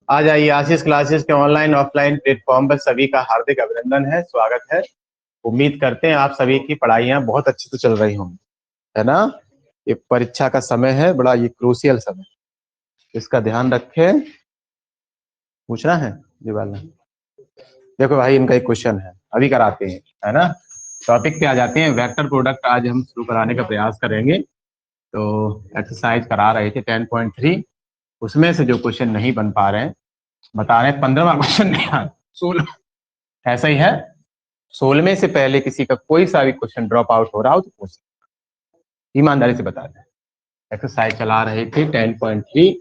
आ जाइए। आशीष क्लासेस के online offline platform पर सभी का हार्दिक अभिनंदन है, स्वागत है। उम्मीद करते हैं आप सभी की पढ़ाइयाँ बहुत अच्छी तो चल रही होंगी, है ना। ये परीक्षा का समय है, बड़ा ये क्रूशियल समय, इसका ध्यान रखें। पूछना है ये वाला? देखो भाई, इनका एक क्वेश्चन है, अभी कराते हैं, है ना। टॉपिक पे आ जाते हैं। वेक्टर प्रोडक्ट आज हम शुरू कराने का प्रयास करेंगे। तो एक्सरसाइज करा रहे थे 10.3, उसमें से जो क्वेश्चन नहीं बन पा रहे हैं बता रहे हैं। 15वां क्वेश्चन नहीं आ 16 ऐसा ही है। 16वें से पहले किसी का कोई सा भी क्वेश्चन ड्रॉप आउट हो रहा हो तो पूछ, ईमानदारी से बता दें। एक्सरसाइज चला रहे थे 10.3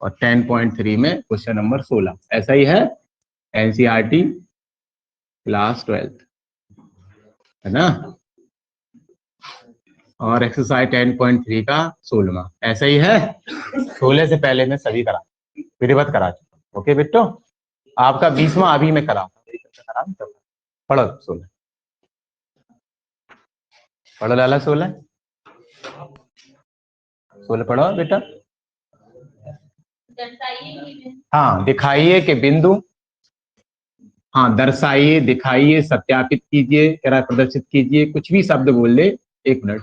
और 10.3 में क्वेश्चन नंबर 16 ऐसा ही है। एनसीईआरटी क्लास 12, है ना। और एक्सरसाइज 10.3 का 16वां ऐसा ही है। 16 से पहले मैं सभी करा विधिवत करा चुका। ओके बेटो, आपका 20वां अभी मैं करा पढ़ो 16, पढ़ो लाला 16 पढ़ो बेटा। हाँ, दिखाइए कि बिंदु, हाँ दर्शाइए, दिखाइए, सत्यापित कीजिए, जरा प्रदर्शित कीजिए, कुछ भी शब्द बोल दे। 1 मिनट।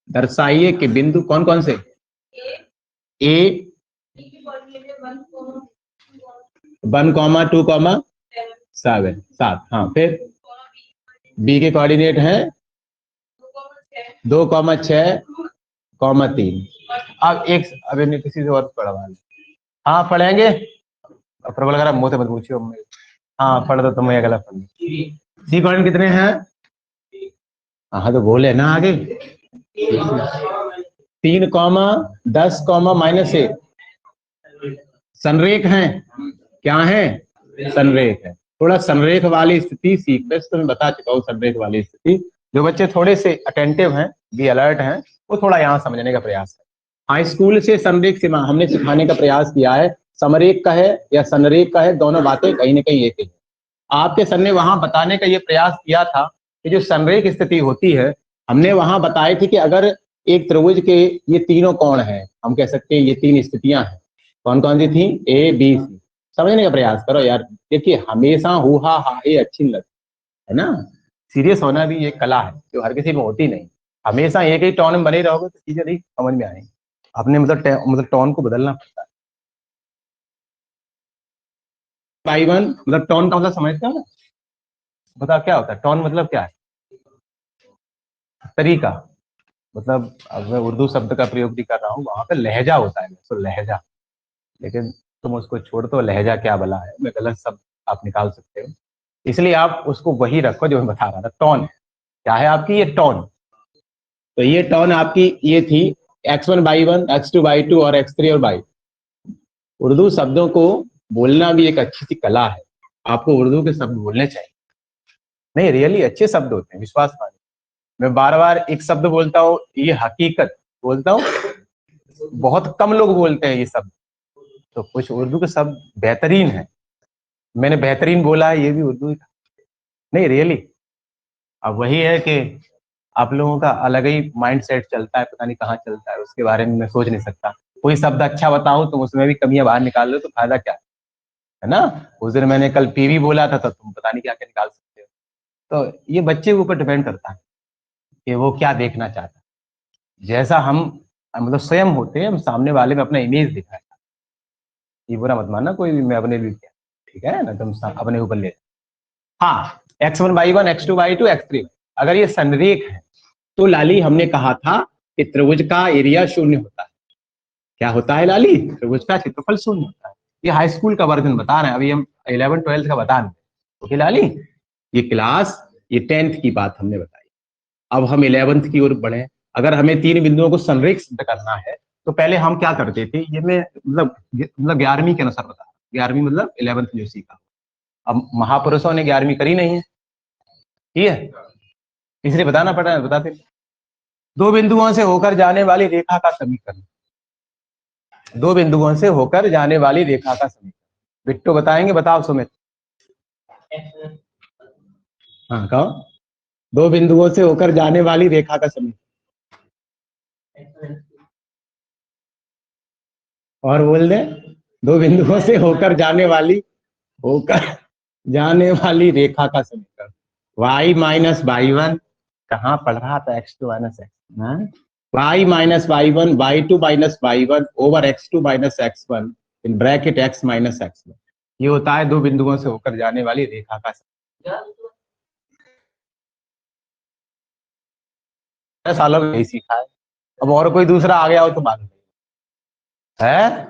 दर्शाइए कि बिंदु कौन कौन से? ए 1,2,7 7। हाँ, फिर बी के कोऑर्डिनेट है 2,6,3। अब एक अब इन्हें किसी से और पढ़वा ले। हाँ पढ़ेंगे, प्रबल वगैरह मुंह से मत पूछियो। हाँ पढ़ दो तुम, अगला पढ़। सी कोऑर्डिनेट कितने हैं? हाँ तो बोले ना आगे। 3,10,-1 संरेख हैं। क्या है? संरेख है। थोड़ा संरेख वाली स्थिति सीख ले, तो मैं बता चुका हूँ। संरेख वाली स्थिति जो बच्चे थोड़े से अटेंटिव हैं, भी अलर्ट हैं, वो थोड़ा यहाँ समझने का प्रयास करें। हाँ, स्कूल से संरेख से हमने सिखाने का प्रयास किया है। समरेख का है या संरेख का है, दोनों बातें कहीं ना कहीं एक ही है। आपके सर ने वहां बताने का ये प्रयास किया था कि जो संरेख स्थिति होती है, हमने वहां बताए थे कि अगर एक त्रिभुज के ये तीनों कोण हैं, हम कह सकते हैं ये 3 स्थितियां हैं। कौन कौन सी थी? A B C. समझने का प्रयास करो यार। देखिए, हमेशा हुआ हा ये अच्छी नहीं लगती, है ना। सीरियस होना भी एक कला है जो हर किसी में होती नहीं। हमेशा एक ही टोन में बने रहोगे तो चीजें नहीं समझ में आएंगी। अपने मतलब टोन को बदलना पड़ता है। भाई वन मतलब टोन का मतलब समझते हो ना? बता क्या होता है टोन, मतलब क्या है? तरीका। मतलब अब मैं उर्दू शब्द का प्रयोग भी कर रहा हूँ, वहां पे लहजा होता है, तो लहजा। लेकिन तुम उसको छोड़ दो, लहजा क्या भला है, मैं गलत शब्द आप निकाल सकते हो, इसलिए आप उसको वही रखो जो मैं बता रहा था। टोन क्या है आपकी? ये टोन। तो ये टोन आपकी ये थी X1/1, X2/2 और X3 और बाई। उर्दू शब्दों को बोलना भी एक अच्छी सी कला है। आपको उर्दू के शब्द बोलने चाहिए। नहीं, रियली अच्छे शब्द होते हैं, विश्वास मानिए। मैं बार बार एक शब्द बोलता हूँ, ये हकीकत बोलता हूँ। बहुत कम लोग बोलते हैं ये शब्द, तो कुछ उर्दू के शब्द बेहतरीन है। मैंने बेहतरीन बोला है, ये भी उर्दू का। नहीं रियली। अब वही है कि आप लोगों का अलग ही माइंड सेट चलता है, पता नहीं कहाँ चलता है, उसके बारे में मैं सोच नहीं सकता। कोई शब्द अच्छा बताऊं तो उसमें भी कमियां बाहर निकाल लो तो फायदा क्या है ना। उस दिन मैंने कल पीवी बोला था तो तुम पता नहीं क्या क्या निकाल सकते हो। तो ये बच्चे के ऊपर डिपेंड करता है कि वो क्या देखना चाहता है। जैसा हम मतलब स्वयं होते हैं, हम सामने वाले में अपना इमेज दिखाए। ये बुरा मत मानना कोई भी, मैं अपने लिए किया, ठीक है ना, तुम अपने ऊपर ले। हाँ, X1/1, X2/2, X3। अगर ये संरेख है तो लाली हमने कहा था कि त्रिभुज का एरिया 0 होता है। क्या होता है लाली? त्रिभुज का क्षेत्रफल 0 होता है। ये हाई स्कूल का वर्जन बता रहे हैं, अभी हम 11th-12th का बता रहे हैं। ओके लाली, ये क्लास ये 10th की बात हमने बताई। अब हम 11th की ओर बढ़े। अगर हमें 3 बिंदुओं को संरेख सिद्ध करना है तो पहले हम क्या करते थे, ये मैं मतलब 11वीं के अनुसार बता रहा हूं। 11वीं मतलब 11th जो सीखा। अब महापुरुषों ने 11वीं करी नहीं है, ठीक है, इसलिए बताना पड़ा है, बताते। 2 बिंदुओं से होकर जाने वाली रेखा का समीकरण। 2 बिंदुओं से होकर जाने वाली रेखा का समीकरण बिट्टू बताएंगे। बताओ सुमित। हाँ कहो। 2 बिंदुओं से होकर जाने वाली रेखा का समीकरण। और बोल दे। दो बिंदुओं से होकर जाने वाली रेखा का समीकरण। y माइनस वाई वन, कहाँ पढ़ रहा था, x2 minus x, y minus y one, y2 minus y one over x2 minus x1 in bracket x minus x1। ये होता है दो बिंदुओं से होकर जाने वाली रेखा का समीकरण। सालों में यही सीखा है, अब और कोई दूसरा आ गया हो तो मालूम है,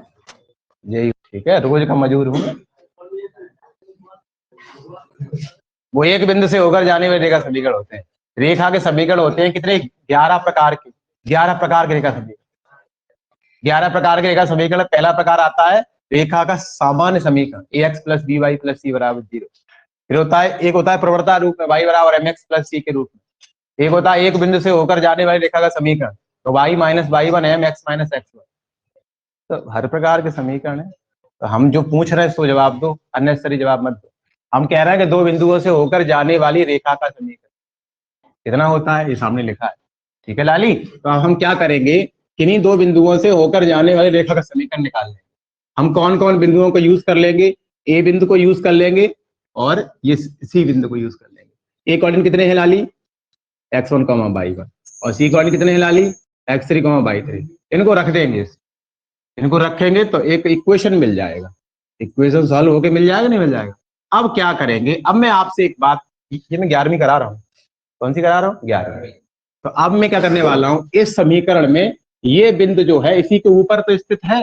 यही ठीक है, रोज का मजूर हूँ। वो एक बिंदु से होकर जाने वाले रेखा समीकरण होते हैं। रेखा के समीकरण होते हैं कितने, 11 प्रकार के, 11 प्रकार के रेखा समीकरण। 11 प्रकार के रेखा समीकरण। पहला प्रकार आता है रेखा का सामान्य समीकरण, ax plus B Y plus C बराबर 0। फिर होता है, एक होता है प्रवणता रूप में, y बराबर mx प्लस सी के रूप में। एक होता है एक बिंदु से होकर जाने वाली रेखा का समीकरण, तो y minus y one m x minus x one. तो हर प्रकार के समीकरण है, तो हम जो पूछ रहे हैं उसको जवाब दो, अननेसेसरी जवाब मत दो। हम कह रहे हैं कि दो बिंदुओं से होकर जाने वाली रेखा का समीकरण कितना होता है, ये सामने लिखा है। ठीक है लाली, तो अब हम क्या करेंगे, किन्हीं दो बिंदुओं से होकर जाने वाली रेखा का समीकरण निकाल लेंगे। हम कौन कौन बिंदुओं को यूज कर लेंगे, ए बिंदु को यूज कर लेंगे और ये सी बिंदु को यूज कर लेंगे। ए कोऑर्डिनेट कितने हैं लाली, x1 वाई वन, और सी कोऑर्डिनेट कितने हैं लाली, x3 वाई थ्री। इनको रख देंगे, इनको रखेंगे तो एक इक्वेशन मिल जाएगा, इक्वेशन सॉल्व होके मिल जाएगा, नहीं मिल जाएगा। अब क्या करेंगे, अब मैं आपसे एक बात, ये मैं 11वीं करा रहा हूँ, कौन सी करा रहा हूँ, 11वीं। तो अब मैं क्या करने वाला हूँ, इस समीकरण में ये बिंदु जो है इसी के ऊपर तो स्थित है,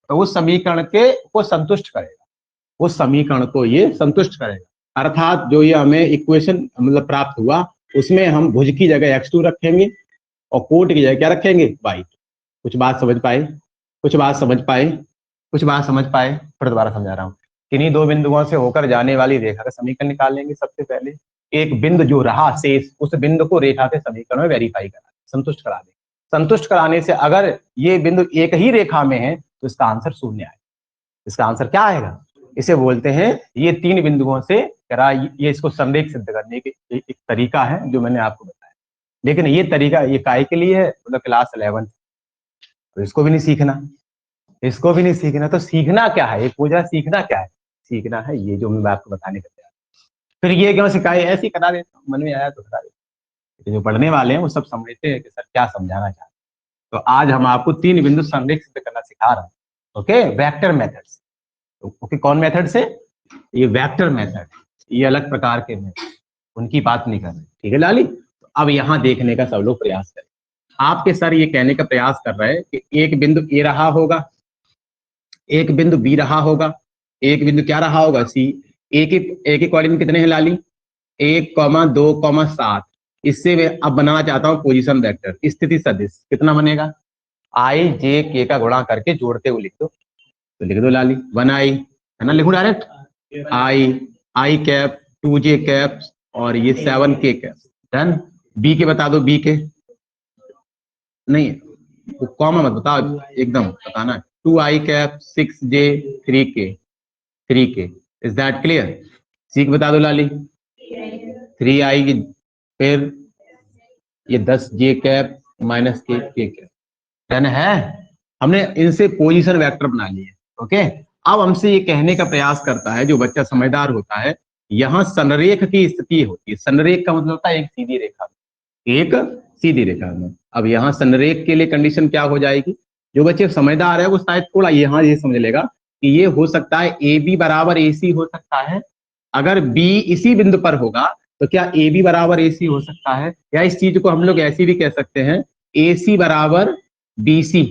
तो उस समीकरण के को संतुष्ट करेगा, उस समीकरण को ये संतुष्ट करेगा। अर्थात जो ये हमें इक्वेशन मतलब प्राप्त हुआ, उसमें हम भुज की जगह x2 रखेंगे और कोट की जगह क्या रखेंगे, y। कुछ बात समझ पाए, कुछ बात समझ पाए, कुछ बात समझ पाए, फिर दोबारा समझा रहा हूँ। किन्हीं दो बिंदुओं से होकर जाने वाली रेखा का समीकरण निकाल लेंगे। सबसे पहले एक बिंदु जो रहा शेष, उस बिंदु को रेखा के समीकरण में वेरीफाई करा, संतुष्ट करा दें। संतुष्ट कराने से अगर ये बिंदु एक ही रेखा में है तो इसका आंसर शून्य आएगा। इसका आंसर क्या आएगा, इसे बोलते हैं, ये तीन बिंदुओं से करा, ये इसको संरेख सिद्ध करने के एक तरीका है जो मैंने आपको बताया। लेकिन ये तरीका ये काय के लिए है, मतलब क्लास 11, तो इसको भी नहीं सीखना, इसको भी नहीं सीखना। तो सीखना क्या है, एक पूछा सीखना क्या है, सीखना है ये जो मैं आपको बताने का तैयार। फिर ये क्यों सिखाए, ऐसे ही करा देता हूँ, मन में आया तो करा देता। जो पढ़ने वाले हैं वो सब समझते हैं कि सर क्या समझाना चाहते। तो आज हम आपको तीन बिंदु संरेख सिद्ध करना सिखा रहे हैं, ओके, वेक्टर मेथड से। ओके, कौन मेथड से, ये वेक्टर मेथड, ये अलग प्रकार के मेथड, उनकी बात नहीं कर रहे, ठीक है लाली। तो अब यहाँ देखने का सब लोग प्रयास करें। आपके सर ये कहने का प्रयास कर रहे हैं कि एक बिंदु ए रहा होगा, एक बिंदु बी रहा होगा, एक बिंदु क्या रहा होगा, सी। एक ही कोऑर्डिनेट कितने हैं लाली, 1,2,7। इससे मैं अब बनाना चाहता हूँ पोजीशन वेक्टर, स्थिति सदिश। कितना बनेगा, आई जे के का गुणा करके जोड़ते हुए लिख दो, तो लिख दो लाली 1i, है ना, लिखूं डायरेक्ट, आई कैप 2j कैप और ये 7k कैप। डन। बी के बता दो, बी के नहीं, वो कॉमा मत बताओ, एकदम बताना, 2i cap 6j 3k। Is that clear. C के बता दो लाली, 3i की, फिर ये 10j cap minus k cap. Done है, हमने इनसे पोजीशन वेक्टर बना लिए। ओके, अब हमसे ये कहने का प्रयास करता है जो बच्चा समझदार होता है, यहाँ संरेख की स्थिति होती है। संरेख का मतलब होता है एक सीधी रेखा, एक सीधी रेखा में। अब यहाँ संरेख के लिए कंडीशन क्या हो जाएगी, जो बच्चे समझदार है वो शायद थोड़ा यहाँ ये समझ लेगा कि ये हो सकता है ए बी बराबर ए सी हो सकता है। अगर बी इसी बिंदु पर होगा तो क्या ए बी बराबर ए सी हो सकता है, या इस चीज को हम लोग ऐसी भी कह सकते हैं, ए सी बराबर बी सी।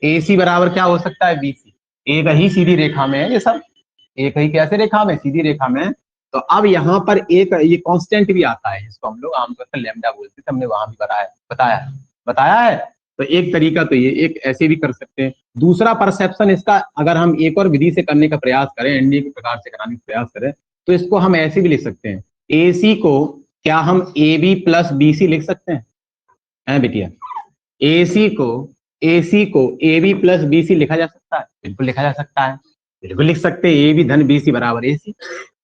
ए सी बराबर क्या हो सकता है, बी सी। एक ही सीधी रेखा में है ये सब, एक ही कैसे रेखा में, सीधी रेखा में। तो अब यहाँ पर एक ये कांस्टेंट भी आता है, जिसको हम लोग आमतौर पर लैम्डा बोलते थे, हमने वहां भी बताया है। तो एक तरीका तो ये, एक ऐसे भी कर सकते हैं। दूसरा परसेप्शन इसका, अगर हम एक और विधि से करने का प्रयास करें, एनडीए के प्रकार से कराने का प्रयास करें, तो इसको हम ऐसे भी लिख सकते हैं, ए सी को क्या हम A B plus B C लिख सकते हैं बेटिया। ए सी को A B plus B C लिखा जा सकता है, बिल्कुल लिखा जा सकता है, बिल्कुल लिख सकते हैं, ए बी धन बी सी बराबर ए सी।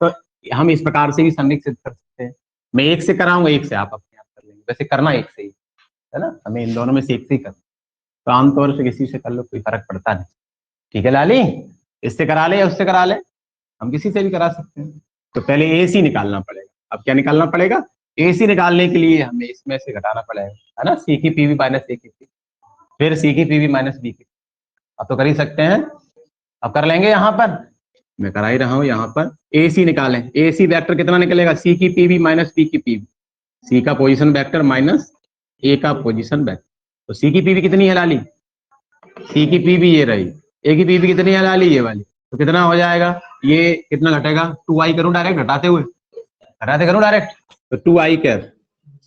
तो हम इस प्रकार से भी संरेख सिद्ध कर सकते हैं। मैं एक से कराऊंगा, एक से आप अपने आप कर लेंगे, वैसे करना एक से ही है ना, हमें इन दोनों में से एक से ही करना। तो आमतौर से किसी से कर लो, कोई फर्क पड़ता नहीं। ठीक है लाली, इससे करा ले या उससे करा ले, हम किसी से भी करा सकते हैं। तो पहले AC निकालना पड़ेगा। अब क्या निकालना पड़ेगा? AC निकालने के लिए हमें इसमें से घटाना पड़ेगा, है ना, C की PV माइनस A की PV, फिर C की PV माइनस B की। अब तो कर ही सकते हैं, अब कर लेंगे। यहाँ पर मैं करा ही रहा हूँ, यहाँ पर AC निकालें। AC वेक्टर कितना निकलेगा? C की PV माइनस B की PV, C का पोजीशन वेक्टर माइनस A का पोजीशन वेक्टर। तो C की PV कितनी है लाली? C की PV ये रही, A की PV कितनी है लाली? ये वाली। तो कितना हो जाएगा? ये कितना घटेगा? 2i करूं डायरेक्ट, घटाते हुए, घटाते करूं डायरेक्ट, तो 2i कैप।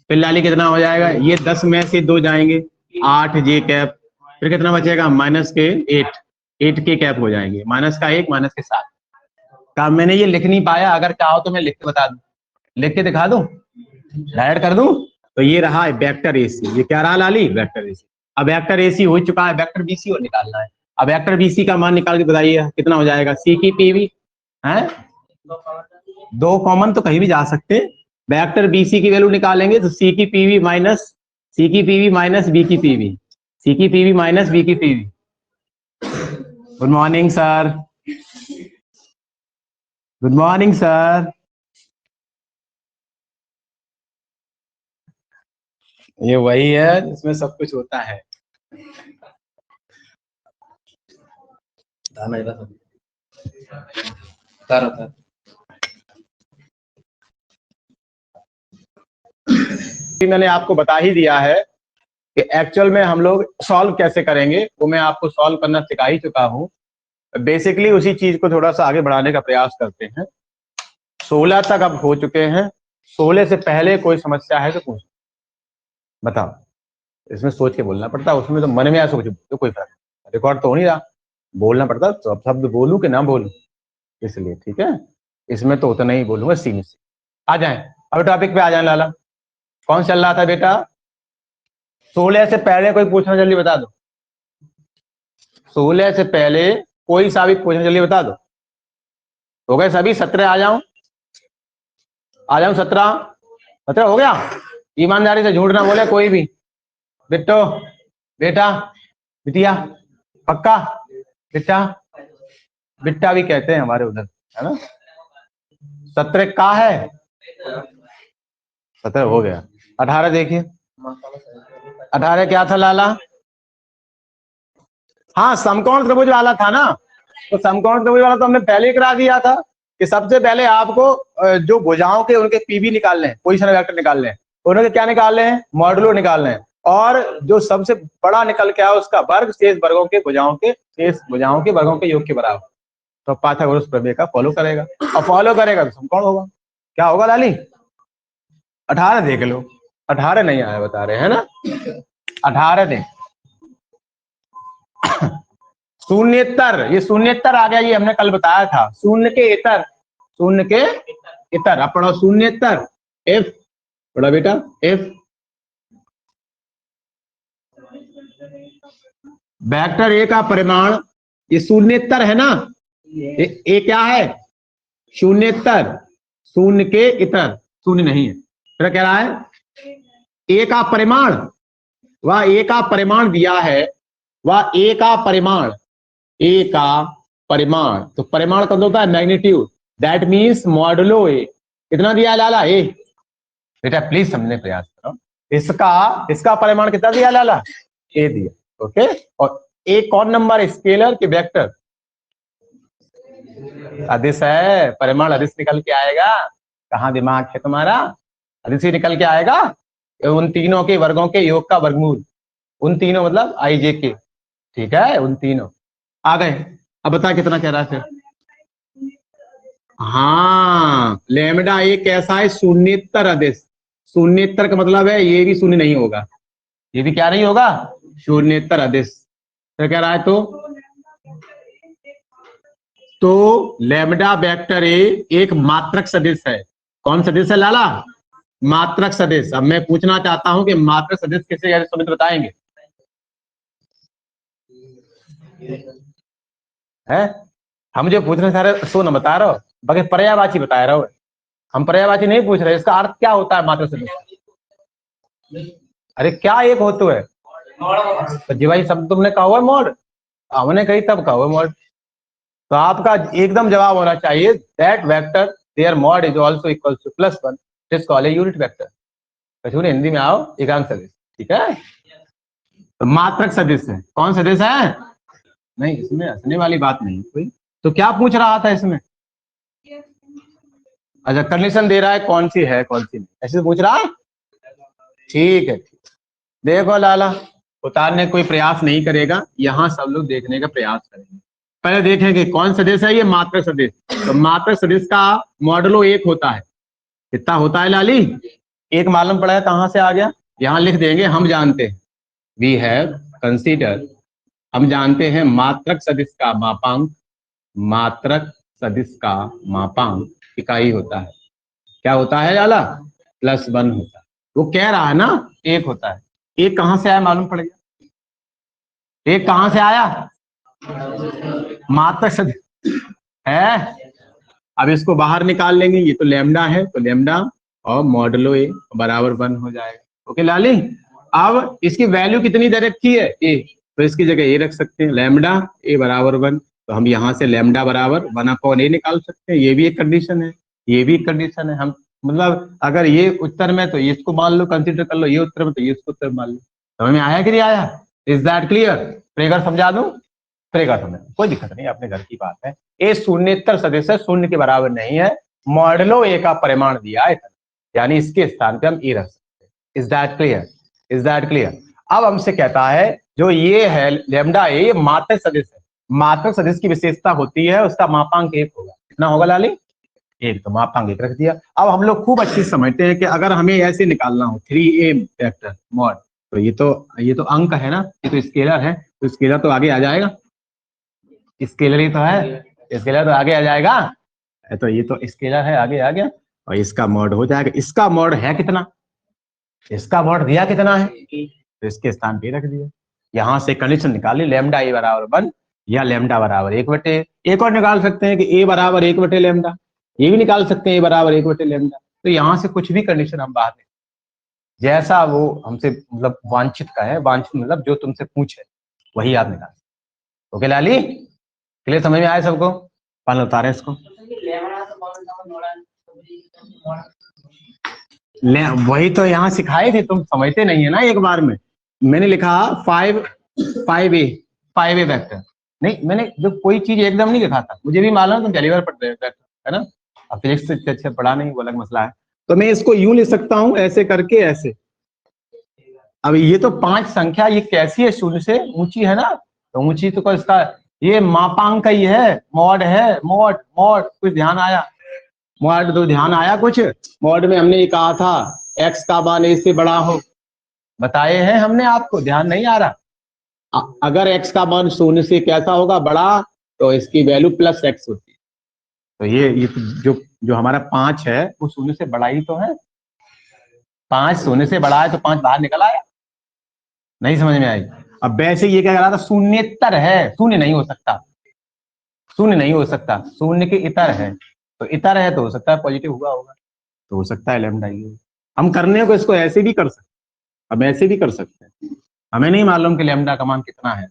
फिर लाली कितना हो जाएगा? ये 10 में से 2 जाएंगे, 8j कैप। फिर कितना बचेगा? माइनस के 8 के कैप हो जाएंगे, माइनस का 1 माइनस के 7 का। मैंने ये लिख नहीं पाया, अगर चाहो तो मैं लिख के बता दूं, लिख के दिखा दूं, डायरेक्ट कर दूं। तो ये रहा वेक्टर AC, ये क्या रहा लाली? Vector AC। अब वेक्टर AC हो चुका है, वेक्टर BC और निकालना है। अब वेक्टर BC का मान निकाल के बताइए कितना हो जाएगा? C की PV है, 2 कॉमन तो कहीं भी जा सकते हैं। वेक्टर BC की वैल्यू निकालेंगे तो C की PV माइनस B की PV, C की PV माइनस B की PV। Good morning sir, good morning sir. ये वही है जिसमें सब कुछ होता है। मैंने आपको बता ही दिया है कि एक्चुअल में हम लोग सॉल्व कैसे करेंगे, वो मैं आपको सॉल्व करना सिखा ही चुका हूँ। बेसिकली उसी चीज को थोड़ा सा आगे बढ़ाने का प्रयास करते हैं। 16 तक अब हो चुके हैं, 16 से पहले कोई समस्या है तो पूछ बताओ। इसमें सोच के बोलना पड़ता है, उसमें तो मन में ऐसा कुछ तो कोई फर्क नहीं, रिकॉर्ड तो हो नहीं रहा, बोलना पड़ता। तो अब शब्द बोलूं कि ना बोलूं, इसलिए ठीक है, इसमें तो उतना ही बोलूंगा। सीने से आ जाए, अब टॉपिक पे आ जाए। लाला कौन चल रहा था बेटा? 16 से पहले कोई पूछना, जल्दी बता दो। 16 से पहले कोई सा भी पूछना, जल्दी बता दो। हो गए सभी? 17 आ जाऊं? आ जाऊं 17 हो गया? ईमानदारी से झूठ ना बोले कोई भी। बिट्टो, बेटा, बिटिया, पक्का? बिट्टा, बिट्टा भी कहते हैं हमारे उधर, है ना। 17 का है, 17 हो गया। 18 देखिए, 18 क्या था लाला? हाँ, समकोण त्रिभुज वाला था ना। तो समकोण त्रिभुज वाला तो हमने पहले ही करा दिया था कि सबसे पहले आपको जो भुजाओं के उनके PV निकालने हैं, पोजीशन वेक्टर निकालने हैं, उन्होंने क्या निकालने हैं? मॉडुलो निकालने हैं। और जो सबसे बड़ा निकल के आया उसका वर्ग शेष वर्गों के भुजाओं के वर्गों के योग के बराबर। तो पाइथागोरस प्रमेय का फॉलो करेगा, और फॉलो करेगा तो समकोण होगा। क्या होगा लाली? 18 देख लो। 18 नहीं आया बता रहे हैं ना, 18 देख। शून्येतर, ये शून्येतर आ गया, ये हमने कल बताया था। शून्य के इतर, शून्य के इतर। अब पढ़ो शून्येतर। F पढ़ा बेटा, F वेक्टर A का परिमाण, ये शून्येतर है ना, ये क्या है? शून्येतर, शून्य के इतर, शून्य नहीं है। फिर कह रहा है A का परिमाण, वह A का परिमाण दिया है, वह A का परिमाण, A का परिमाण। तो परिमाण कब होता है? Magnitude, that means modulo A। कितना दिया लाला? A। बेटा प्लीज समझने प्रयास करो, इसका परिमाण कितना दिया लाला? A दिया। ओके, और A कौन नंबर? स्केलर के वेक्टर? अदिश है, परिमाण अदिश निकल के आएगा। कहाँ दिमाग है तुम्हारा? अदिश ही निकल के आएगा। उन तीनों के वर्गों के योग का वर्गमूल, उन तीनों मतलब IJ के, ठीक है, उन तीनों आ गए। अब बता कितना कह रहा है फिर? हाँ, लैम्डा एक कैसा है? शून्येतर अदिश। शून्येतर का मतलब है ये भी शून्य नहीं होगा, ये भी क्या नहीं होगा? शून्येतर अदिश। क्या कह रहा है? तो लैम्डा वेक्टर ए एक मात्रक सदिश है। कौन सदिश है लाला? मात्रक सदिश। अब मैं पूछना चाहता हूं कि मात्रक सदिश किसे सुमित बताएंगे? है हम जो पूछ रहे सारे सो न बता रहे हो, बाकी पर्यायवाची बता रहे हो। हम पर्यायवाची नहीं पूछ रहे, इसका अर्थ क्या होता है मात्रक सदिश? अरे क्या एक हो तो है तो जी भाई, शब्द तुमने कहा हुआ मोड, हमने कही तब कहा हुआ मोड। तो आपका एकदम जवाब होना चाहिए that vector their mod is also equal to +1, this call a unit vector. कछुए हिंदी में आओ, एकांक सदिश, ठीक है। तो मात्रक सदिश है, कौन सदिश है? नहीं, इसमें हंसने वाली बात नहीं कोई। तो क्या पूछ रहा था इसमें? अच्छा, कंडीशन दे रहा है कौन सी है कौन सी नहीं, ऐसे पूछ रहा है। ठीक है, देखो लाला, उतारने कोई प्रयास नहीं करेगा, यहाँ सब लोग देखने का प्रयास करेंगे। पहले देखेंगे कौन सदिश है, ये मात्रक सदिश। तो मात्रक सदिश का मॉडलो 1 होता है। कितना होता है लाली? 1 मालूम पड़ा है, कहां से आ गया? यहाँ लिख देंगे, हम जानते हैं, वी हैव कंसीडर, हम जानते हैं मात्रक सदिश का मापांक, मात्रक सदिश का मापांक इकाई होता है। क्या होता है लाला? +1 होता है। वो कह रहा है ना 1 होता है। 1 कहां से आया मालूम पड़ेगा? 1 कहां से आया? मात्रक सदिश है। अब इसको बाहर निकाल लेंगे, ये तो लैम्डा है, तो लैम्डा और मॉडलो ए बराबर 1 हो जाएगा। ओके लाली, अब इसकी वैल्यू कितनी दे रखी है? ए, तो इसकी जगह ए रख सकते हैं, लैम्डा ए बराबर 1। तो हम यहाँ से लैम्डा बराबर 1/a निकाल सकते हैं। ये भी एक कंडीशन है, ये भी एक कंडीशन है। हम मतलब अगर ये उत्तर में तो ये इसको मान लो, कंसिडर कर लो, ये उत्तर में तो ये इसको उत्तर मान लो। समझ में आया कि नहीं आया? Is that clear? फिगर समझा दूं? फिगर समझ, कोई दिक्कत नहीं, अपने घर की बात है। ए शून्येतर सदिश है, शून्य के बराबर नहीं है, मॉडलो ए का परिमाण दिया है, यानी इसके स्थान पे हम ए रख सकते हैं। Is that clear? Is that clear? अब हमसे कहता है जो ये है लैम्डा ए, ये मात्रक सदिश है। मात्रक सदिश की विशेषता होती है उसका मापांक 1 होगा। कितना होगा लाली? 1। तो मापांक 1 रख दिया। अब हम लोग खूब अच्छी समझते हैं कि अगर हमें ऐसे निकालना हो 3a वेक्टर मॉड, तो ये तो अंक है ना, ये तो स्केलर है, तो स्केलर तो आगे आ जाएगा, स्केलर ही तो है, स्केलर तो आगे आ जाएगा, तो ये तो स्केलर है, आगे आ गया, और इसका मॉड हो जाएगा। इसका मॉड है कितना? इसका मॉड दिया कितना है? तो इसके स्थान पे रख दिया। यहां से कंडीशन निकाली, लैम्डा ए बराबर 1 या लैम्डा बराबर 1/, एक और निकाल सकते हैं कि ए बराबर 1/, लैम्डा, ये भी निकाल सकते हैं ए बराबर 1/, लैम्डा। तो यहाँ से कुछ भी कंडीशन हम बाहर नहीं, जैसा वो हमसे मतलब वांछित का है, वांछित मतलब जो तुमसे पूछे वही आप निकाल। ओके लाली, क्लियर? समझ में आया सबको? पान उतारे इसको, वही तो यहाँ सिखाए थे, तुम समझते नहीं है ना एक बार में। मैंने लिखा 5a वेक्टर, नहीं मैंने जो कोई चीज एकदम नहीं लिखा था, मुझे भी मालूम है तुम पहली बार पढ़ रहे हो वेक्टर, है ना, अब फिजिक्स से अच्छे पढ़ा नहीं, वो अलग मसला है। तो मैं इसको यूं लिख सकता हूँ, ऐसे करके ऐसे। अब ये तो 5 संख्या, ये कैसी है? शून्य से ऊंची है ना, तो ऊंची तो इसका ये मापांक ही है, मॉड है, मॉड मॉड, कुछ ध्यान आया? मॉड तो ध्यान आया कुछ? मॉड में हमने ये कहा था x का मान a से बड़ा हो, बताए हैं हमने आपको, ध्यान नहीं आ रहा? अगर x का मान 0 से कैसा होगा? बड़ा, तो इसकी वैल्यू +x होती है। तो ये जो जो हमारा 5 है वो 0 से बड़ा ही तो है, 5 0 से बड़ा है, तो 5 बाहर निकल आया। नहीं समझ में आई? अब वैसे ये क्या कह रहा था, शून्येतर है, शून्य नहीं हो सकता, शून्य नहीं हो सकता, शून्य के इतर है, तो इतर है तो हो सकता है पॉजिटिव हुआ होगा, तो हो सकता है लैम्डा ये। हम करने को इसको ऐसे भी कर सकते हैं, हम ऐसे भी कर सकते हैं। हमें नहीं मालूम कि लैम्डा का मान कितना है,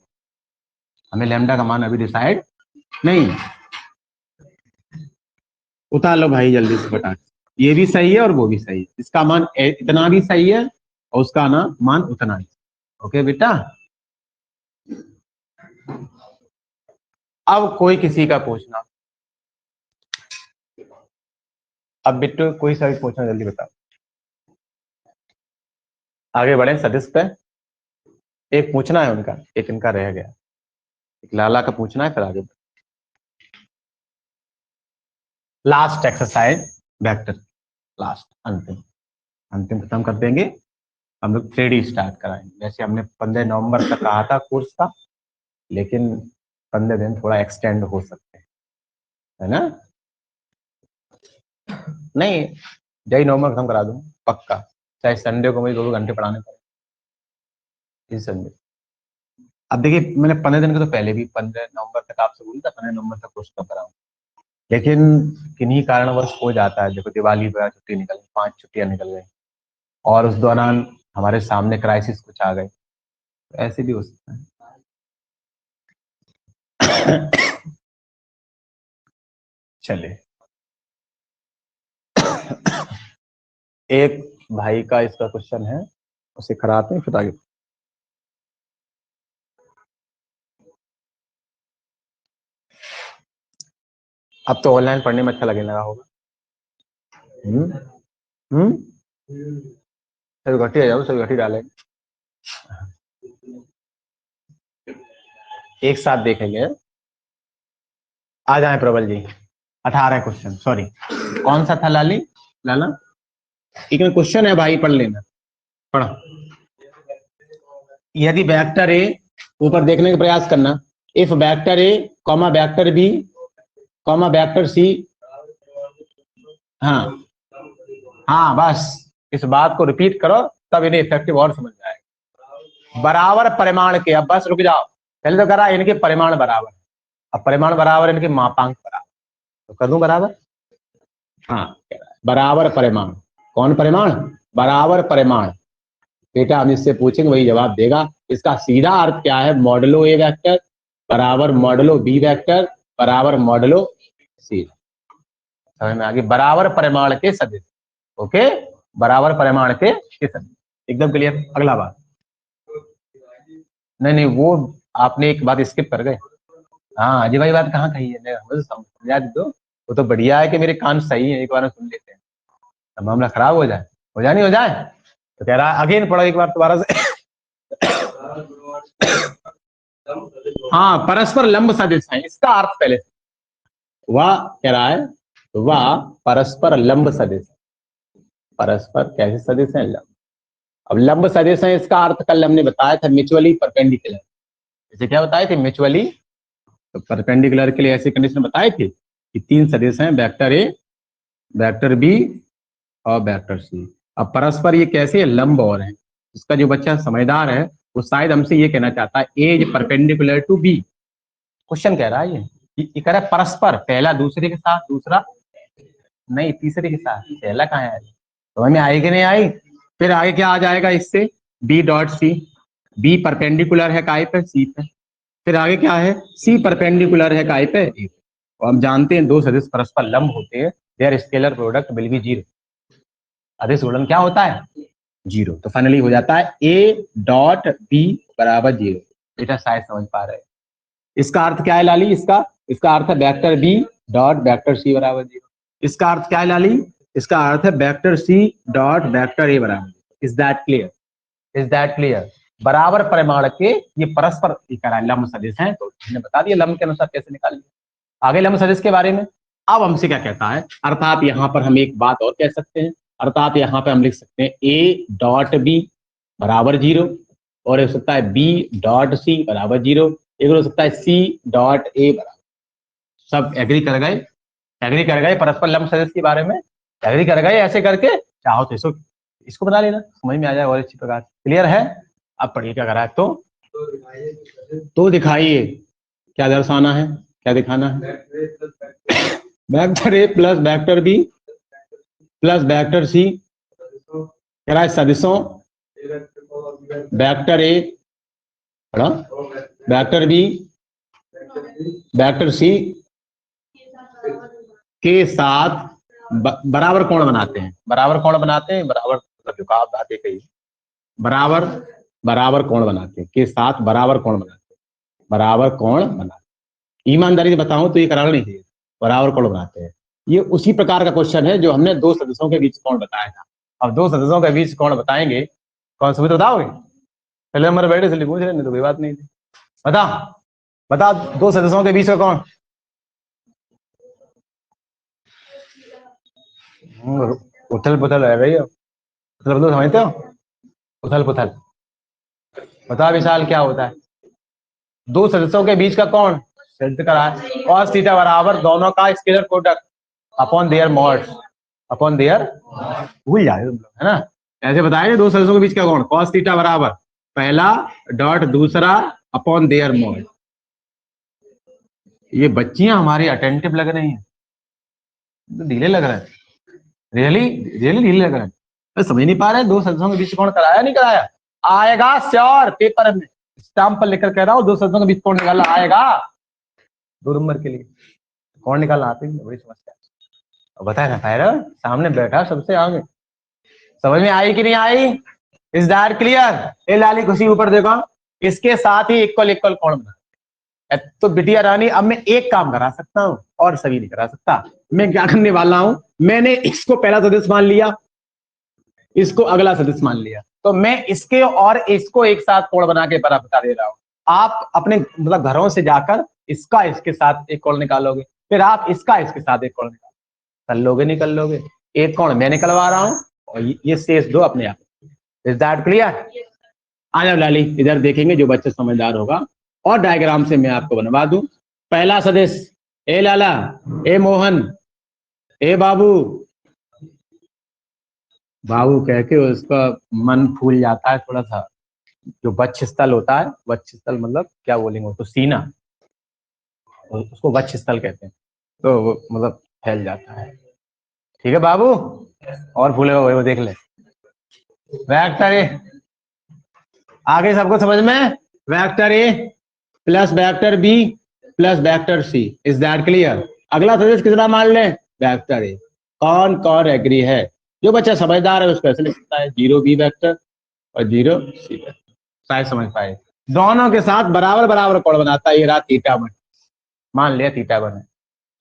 हमें लैम्डा का मान अभी डिसाइड नहीं। उतार लो भाई जल्दी से बटा, ये भी सही है और वो भी सही है, इसका मान इतना भी सही है और उसका ना मान उतना ही। ओके बेटा, अब कोई किसी का पूछना, अब बिट्टू कोई सा भी पूछना, जल्दी बताओ, आगे बढ़े सदिश पे। एक पूछना है उनका, एक इनका रह गया, एक लाला का पूछना है, फिर आगे लास्ट एक्सरसाइज वेक्टर, लास्ट अंतिम, अंतिम खत्म कर देंगे। हम लोग 3D स्टार्ट कराएंगे। वैसे हमने 15 नवंबर तक कहा था कोर्स का, लेकिन 15 दिन थोड़ा एक्सटेंड हो सकते हैं, है ना? नहीं, 2 नवंबर खत्म करा दूंगा पक्का, चाहे संडे को मुझे 2 घंटे पढ़ाने पड़े इस संडे। अब देखिए, मैंने 15 दिन का तो पहले भी 15 नवंबर तक आपसे बोला था, 15 नवंबर तक कोर्स कब कराऊंगा, लेकिन किन्हीं कारणवश हो जाता है। देखो दिवाली वगैरह छुट्टी निकल गई, 5 छुट्टियां निकल गई, और उस दौरान हमारे सामने क्राइसिस कुछ आ गए, तो ऐसे भी हो सकता है। चलिए एक भाई का इसका क्वेश्चन है, उसे कराते हैं फिर आगे। अब तो ऑनलाइन पढ़ने में अच्छा लगने लगा होगा। हम्म सभी घटी आ जाओ, सभी घटी डालेंगे, एक साथ देखेंगे। आ जाए प्रबल जी। 18 क्वेश्चन, सॉरी कौन सा था लाली लाला? एक में क्वेश्चन है भाई, पढ़ लेना। पढ़ा। यदि वेक्टर ए, ऊपर देखने का प्रयास करना, if vector A comma vector B comma vector C, हाँ हाँ बस इस बात को रिपीट करो, तब इन्हें इफेक्टिव और समझ जाएगा। बराबर परिमाण के, अब बस रुक जाओ, पहले तो करा इनके परिमाण बराबर, अब परिमाण बराबर इनके मापांक बराबर, तो कर दूं बराबर। हाँ बराबर परिमाण, कौन परिमाण? बराबर परिमाण। बेटा हम इससे पूछेंगे वही जवाब देगा। इसका सीधा अर्थ क्या है? मॉडलो ए वेक्टर बराबर मॉडलो बी वेक्टर बराबर मॉडलो सी। समझ में आ गई? बराबर परिमाण के सदिश। ओके, बराबर परिमाण के सदिश, एकदम क्लियर। अगला बात, नहीं नहीं वो आपने एक बात स्किप कर गए। हाँ अजय भाई बात कहाँ कही है, मुझे समझा दो। वो तो बढ़िया है कि मेरे कान सही है, एक बार सुन लेते हैं, अब मामला खराब हो जाए, हो जाए नहीं हो जाए। तो कह रहा अगेन पढ़ो एक बार दोबारा से। हाँ परस्पर लंब सदिश है, इसका अर्थ पहले वह कह रहा है, वह परस्पर लंब सदिश, परस्पर कैसे सदिश है? लंब। अब लंब सदिश है, इसका अर्थ कल हमने बताया था म्यूचुअली परपेंडिकुलर। जैसे क्या बताए थे? म्यूचुअली तो परपेंडिकुलर के लिए ऐसी कंडीशन बताए थे कि तीन सदिश हैं, वेक्टर ए वेक्टर बी और वेक्टर सी। अब परस्पर ये कैसे लंब और है, इसका जो बच्चा समझदार है वो शायद हमसे ये कहना चाहता है A is perpendicular to B. Question कह रहा है ये कह रहा है परस्पर, पहला दूसरे के साथ, दूसरा नहीं तीसरे के साथ, पहला कहाँ है? तो हमें आएगी नहीं आई। फिर आगे क्या आ जाएगा इससे? B dot C, B perpendicular है काय पे? सी पे। फिर आगे क्या है? सी परपेंडिकुलर है काय पे? ए। और हम जानते हैं दो सदिश परस्पर लंब होते हैं, their scalar product will be zero. अदिश गुणन क्या होता है? जीरो। तो फाइनली हो जाता है ए डॉट बी बराबर जीरो। बेटा शायद समझ पा रहे हैं। इसका अर्थ क्या है लाली? इसका अर्थ है vector B dot vector C बराबर जीरो। इसका अर्थ क्या है लाली? इसका अर्थ है vector C dot vector A बराबर। Is that clear? Is that clear? बराबर परिमाण के ये परस्पर लंब सदिश हैं, तो हमने बता दिया लंब के अनुसार कैसे निकाल लिया। आगे लंब सदिश के बारे में अब हमसे क्या कहता है, अर्थात यहाँ पर हम एक बात और कह सकते हैं, अर्थात यहाँ पे हम लिख सकते हैं ए डॉट बी बराबर जीरो, और हो सकता है बी डॉट सी बराबर जीरो, एक हो सकता है सी डॉट ए बराबर। सब एग्री कर गए? एग्री कर गए परस्पर लंब सदिश के बारे में? एग्री कर गए? ऐसे करके चाहो तो इसको बना लेना, समझ में आ जाए और अच्छी प्रकार। क्लियर है? अब पढ़िए क्या करा है तो दिखाइए क्या दर्शाना है, क्या दिखाना है। Vector A plus vector B plus vector C कह रहा है सदिशों vector A vector B vector C के साथ बराबर कोण बनाते हैं। बराबर कोण बनाते हैं, बराबर झुकाव बातें कही, बराबर बराबर कोण बनाते हैं, के साथ बराबर कोण बनाते हैं, बराबर कोण बनाते। ईमानदारी से बताऊं तो ये कराना नहीं चाहिए, बराबर कोण बनाते हैं। ये उसी प्रकार का क्वेश्चन है जो हमने दो सदस्यों के बीच कोण बताया था। अब दो सदस्यों के बीच कोण बताएंगे, कौन सा बताओगे? पहले नंबर बैठे इसलिए पूछ रहे, नहीं तो कोई बात नहीं थी। बता बता दो सदस्यों के बीच का कौन? उथल पुथल है भैया, उथल पुथल समझते हो? उथल पुथल। बता विशाल क्या होता है? दो सदस्यों के बीच का कोण सिद्ध करा है, cos थीटा बराबर दोनों का scalar product upon their mods, upon their, भूल जाए तुम लोग, है ना? ऐसे बताए दो सदस्यों के बीच का कोण cos थीटा बराबर पहला डॉट दूसरा अपॉन देयर मॉड। ये बच्चियां हमारी अटेंटिव लग रही हैं, ढीले लग रहे हैं, रियली रियली ढीले लग रहे हैं। समझ नहीं पा रहे दो सदस्यों के बीच कोण कराया नहीं कराया? आएगा श्योर, पेपर में स्टाम्प पर लेकर कह रहा हूं, दो सदस्यों के बीच कोण निकालना आएगा 2 नंबर के लिए। कौन निकालना आती है, बड़ी समस्या। बताया ना फायर सामने बैठा सबसे आगे, समझ में आई कि नहीं आई? Is that clear? ए लाली खुशी ऊपर देखो, इसके साथ ही इक्वल इक्वल कौन बना। तो बिटिया रानी अब मैं एक काम करा सकता हूं और सभी नहीं करा सकता। मैं क्या करने वाला हूं, मैंने इसको पहला सदस्य मान लिया, इसको अगला सदस्य मान लिया, तो मैं इसके और इसको एक साथ कोण बना के बराबर बता दे रहा हूं। आप अपने मतलब घरों से जाकर इसका इसके साथ एक कोण निकालोगे, फिर आप इसका इसके साथ एक कोण कर लोगे, निकल लोगे। एक कोण मैं निकलवा रहा हूं और ये शेष दो अपने आप। Is that clear? आ जाओ लाली, इधर देखेंगे जो बच्चा समझदार होगा, और डायग्राम से मैं आपको बनवा दूं। पहला सदस्य, ए लाला, ए मोहन, ए बाबू, बाबू कह के उसका मन फूल जाता है थोड़ा सा। जो वक्षस्थल होता है, वक्षस्थल मतलब क्या बोलेंगे उसको, सीना, उसको वक्षस्थल कहते हैं, तो मतलब फैल जाता है। ठीक है बाबू, और भूलेगा वो देख ले। वेक्टर ए, आगे सबको समझ में? Vector A plus vector B plus vector C, is that clear? अगला सदस्य कितना मान लें? Vector A. कौन कौन एग्री है? जो बच्चा समझदार है उसको ऐसे लिख सकता है, 0 बी वेक्टर और 0 सी वेक्टर। शायद समझ पाए। दोनों के साथ बराबर बराबर कोण बनाता है, ये रहा थीटा वन, मान लिया थीटा वन है।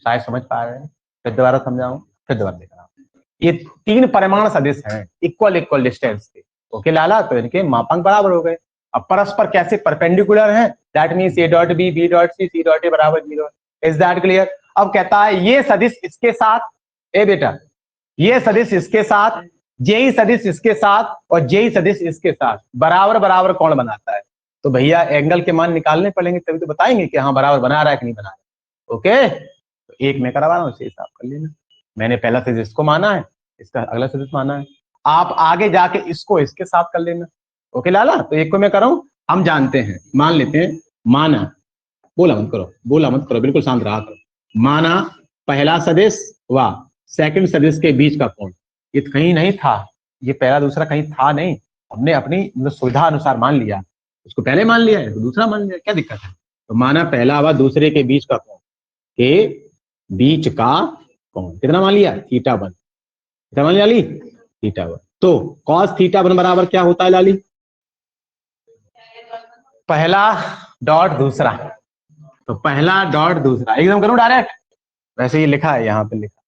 शायद समझ पा रहे हैं? फिर दोबारा समझाऊं, फिर दोबारा दिख रहा हूं। ये 3 परिमाण सदिश हैं, इक्वल इक्वल डिस्टेंस के। ओके लाला, तो इनके मापांक बराबर हो गए। अब परस्पर कैसे परपेंडिकुलर हैं, that means A dot B, B dot C, C dot A बराबर 0। Is that clear? अब कहता है ये सदिश इसके साथ, ए बेटा, ये सदिश इसके साथ, जेई सदिश इसके साथ और जेई सदिश इसके साथ बराबर बराबर कौन बनाता है। तो भैया एंगल के मान निकालने पड़ेंगे, तभी तो बताएंगे कि हाँ बराबर बना रहा है कि नहीं बना रहा है। ओके, तो एक मैं करवा रहा हूँ, इसे हिसाब कर लेना। मैंने पहला सदिश इसको माना है, इसका अगला सदिश माना है, आप आगे जाके इसको इसके साथ कर लेना। ओके लाला, तो एक को मैं कर रहा हूं, हम जानते हैं, मान लेते हैं, माना, बोला मत करो, बोला मत करो, बिल्कुल शांत रहा करो। माना पहला सदिश व सेकंड सदिश के बीच का कोण, ये कहीं नहीं था, ये पहला दूसरा कहीं था नहीं, हमने अपनी मतलब सुविधा अनुसार मान लिया। उसको पहले मान लिया है तो दूसरा मान लिया, क्या दिक्कत है? तो माना पहला व दूसरे के बीच का कोण, के बीच का कोण कितना मान लिया? Theta one. कितना मान लिया लाली? Theta one. तो कॉस थीटा वन बराबर क्या होता है लाली? पहला डॉट दूसरा, तो पहला डॉट दूसरा, एकदम करूं डायरेक्ट? वैसे ही लिखा है यहाँ पे, लिखा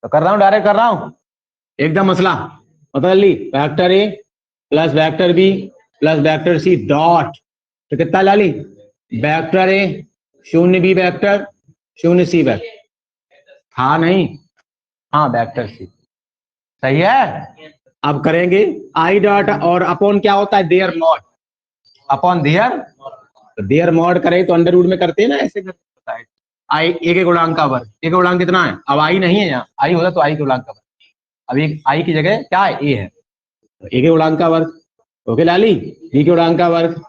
तो कर रहा हूं, डायरेक्ट कर रहा हूं एकदम। मसला बता ली, vector A plus vector B plus vector C dot, तो कितना Lali? Vector A 0 B vector 0 C vector, था नहीं, हाँ वेक्टर सी, सही है। अब करेंगे आई डॉट, और अपॉन क्या होता है? देयर मॉड, अपॉन देयर, तो देयर मॉड करें तो अंडर रूट में करते हैं ना, ऐसे करते हैं। आई एक एक गुणांक का वर्ग, एक गुणांक कितना है? अब आई नहीं है यहाँ, आई होता तो आई के गुणांक का वर्ग, अब एक आई की जगह क्या है? ए है, तो ए के गुणांक का वर्ग। ओके लाली, बी के गुणांक का वर्ग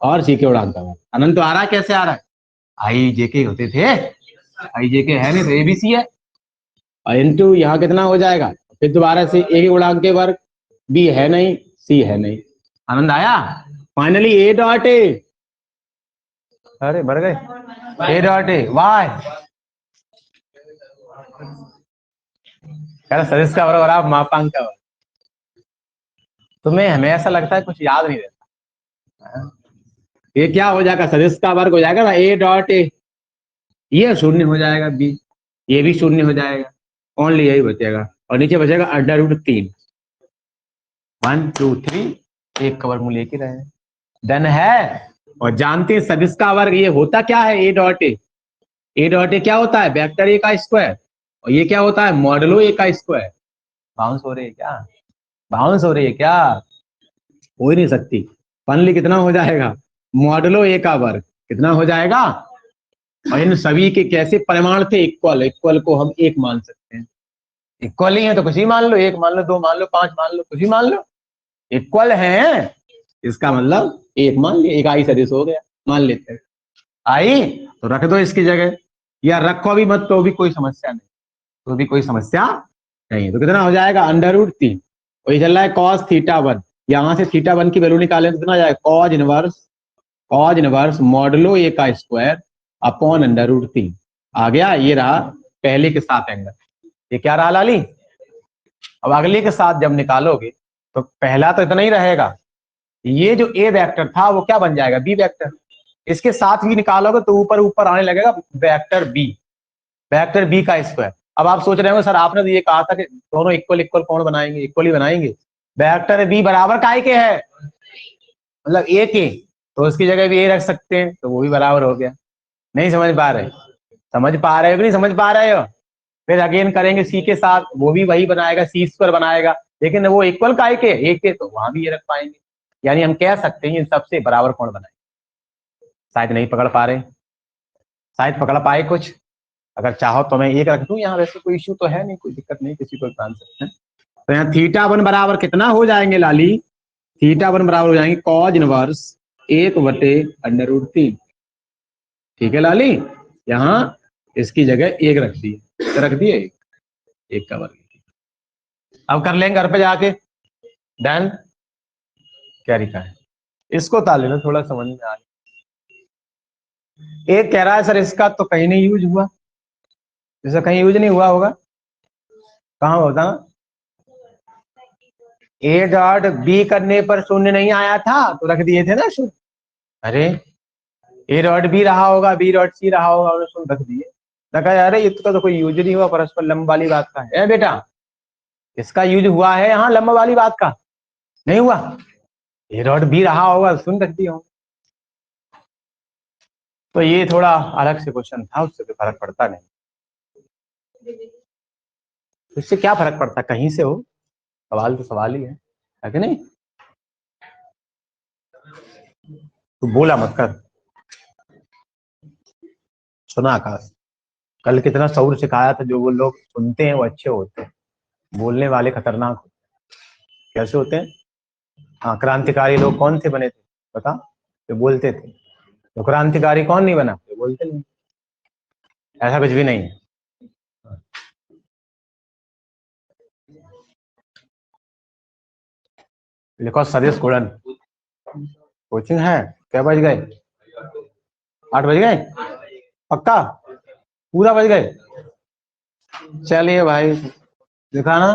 और सी के गुणांक का वर्ग। अनंत तो आ रहा है, कैसे आ रहा है? आई जे के होते थे, आई जे के है नहीं तो एबीसी है, और इंटू यहाँ कितना हो जाएगा? फिर दोबारा से ए के गुणांक के वर्ग, बी है नहीं, सी है नहीं। आनंद आया? फाइनली ए डॉट ए, अरे बढ़ गए, ए डॉट ए वाई, सदिश का वर्ग और आप मापांक का वर्ग। तुम्हें हमेशा लगता है कुछ याद नहीं रहता। ये क्या हो जाएगा? सदिश का वर्ग हो जाएगा ना ए डॉट ए, ये 0 हो जाएगा, बी ये भी 0 हो जाएगा, ओनली यही बचेगा, और नीचे बचेगा अंडर रूट 3, 1 2 3, एक का वर्गमूल एक ही रहे, डन है। और जानते हैं सदिश का वर्ग ये होता क्या है? ए dot A, A dot A क्या होता है? वेक्टर ए का स्क्वायर, और ये क्या होता है? मॉडलो ए का स्क्वायर। बाउंस हो रही है क्या? बाउंस हो रही है क्या? हो ही नहीं सकती। फाइनली कितना हो जाएगा? मॉडलो ए का वर्ग कितना हो जाएगा? और इन सभी के कैसे परिमाण थे? इक्वल, इक्वल को हम एक मान सकते हैं, इक्वल ही है तो कुछ ही मान लो, 1 मान लो, 2 मान लो, 5 मान लो, कुछ ही मान लो, इक्वल है, इसका मतलब एक मान लिया, एक आई सदिश हो गया, मान लेते हैं। आई तो रख दो इसकी जगह, या रखो भी मत तो भी कोई समस्या नहीं, तो भी कोई समस्या नहीं। तो कितना हो जाएगा? अंडर रूट 3, और ये चल रहा है कॉस थीटा वन, यहां से थीटा वन की वैल्यू निकालें तो कितना हो जाएगा? कॉज इनवर्स मॉडलो ए का स्क्वायर अपॉन अंडर रूट 3। आ गया, ये रहा पहले के साथ एंगल, ये क्या रहा लाली। अब अगले के साथ जब निकालोगे तो पहला तो इतना ही रहेगा, ये जो ए वेक्टर था वो क्या बन जाएगा, बी वेक्टर। इसके साथ भी निकालोगे तो ऊपर ऊपर आने लगेगा वेक्टर बी, वेक्टर बी का स्क्वायर। अब आप सोच रहे हो सर आपने तो ये कहा था कि दोनों इक्वल इक्वल कौन बनाएंगे, इक्वली बनाएंगे। वेक्टर बी बराबर काय के है, मतलब ए के, तो उसकी जगह भी ए रख सकते हैं, तो वो भी बराबर हो गया। नहीं समझ पा रहे, समझ पा रहे हो कि नहीं समझ पा रहे हो। फिर अगेन करेंगे सी के साथ, वो भी वही बनाएगा, सी स्क्वायर बनाएगा, लेकिन वो इक्वल काय के ए के, तो वहां भी ये रख पाएंगे। यानी हम कह सकते हैं इन सबसे बराबर कौन बनाए। शायद नहीं पकड़ पा रहे, शायद पकड़ पाए कुछ। अगर चाहो तो मैं एक रख दूं यहाँ, वैसे कोई इश्यू तो है नहीं, कोई दिक्कत नहीं, किसी को जान सकते हैं। तो यहाँ थीटा वन बराबर कितना हो जाएंगे लाली, थीटा वन बराबर हो जाएंगे कॉज इनवर्स 1/√3। ठीक है लाली, यहाँ इसकी जगह एक रख दिए, रख दिए एक का वर्ग। अब कर लेंगे घर पे जाके, डन। क्या लिखा है इसको ताल लेना, थोड़ा समझ में आ। एक कह रहा है सर इसका तो कहीं नहीं यूज हुआ, इसका कहीं यूज नहीं हुआ होगा, कहाँ होता, ए डॉट बी करने पर शून्य नहीं आया था तो रख दिए थे ना शून्य। अरे ए डॉट बी रहा होगा, बी डॉट सी रहा होगा और शून्य रख दिए। लगा यार इसका तो कोई यूज नहीं हुआ, परस्पर लंब वाली बात का है बेटा, इसका यूज हुआ है यहाँ लंब वाली बात का नहीं हुआ। ए डॉट बी रहा होगा, शून्य रख दिया होगा। तो ये थोड़ा अलग से क्वेश्चन था, उससे कोई फर्क पड़ता नहीं। इससे क्या फर्क पड़ता, कहीं से हो, सवाल तो सवाल ही है कि नहीं। तू बोला मत कर, सुना का। कल कितना शौर सिखाया था, जो वो लोग सुनते हैं वो अच्छे होते हैं, बोलने वाले खतरनाक होते हैं। कैसे होते हैं, हाँ क्रांतिकारी लोग कौन से बने थे बता, जो बोलते थे। तो क्रांतिकारी कौन नहीं बना, जो बोलते नहीं। ऐसा कुछ भी नहीं है। लिखो सरेश गुणन कोचिंग है। क्या बज गए, 8 बज गए पक्का, पूरा बज गए। चलिए भाई दिखाना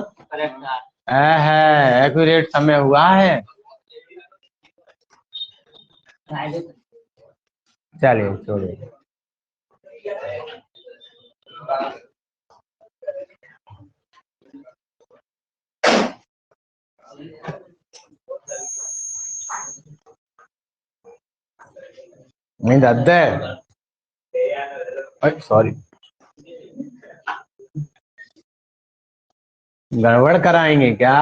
है, एक्यूरेट समय हुआ है। चलिए छोड़िए। नहीं दादा, सॉरी, गड़बड़ कराएंगे क्या।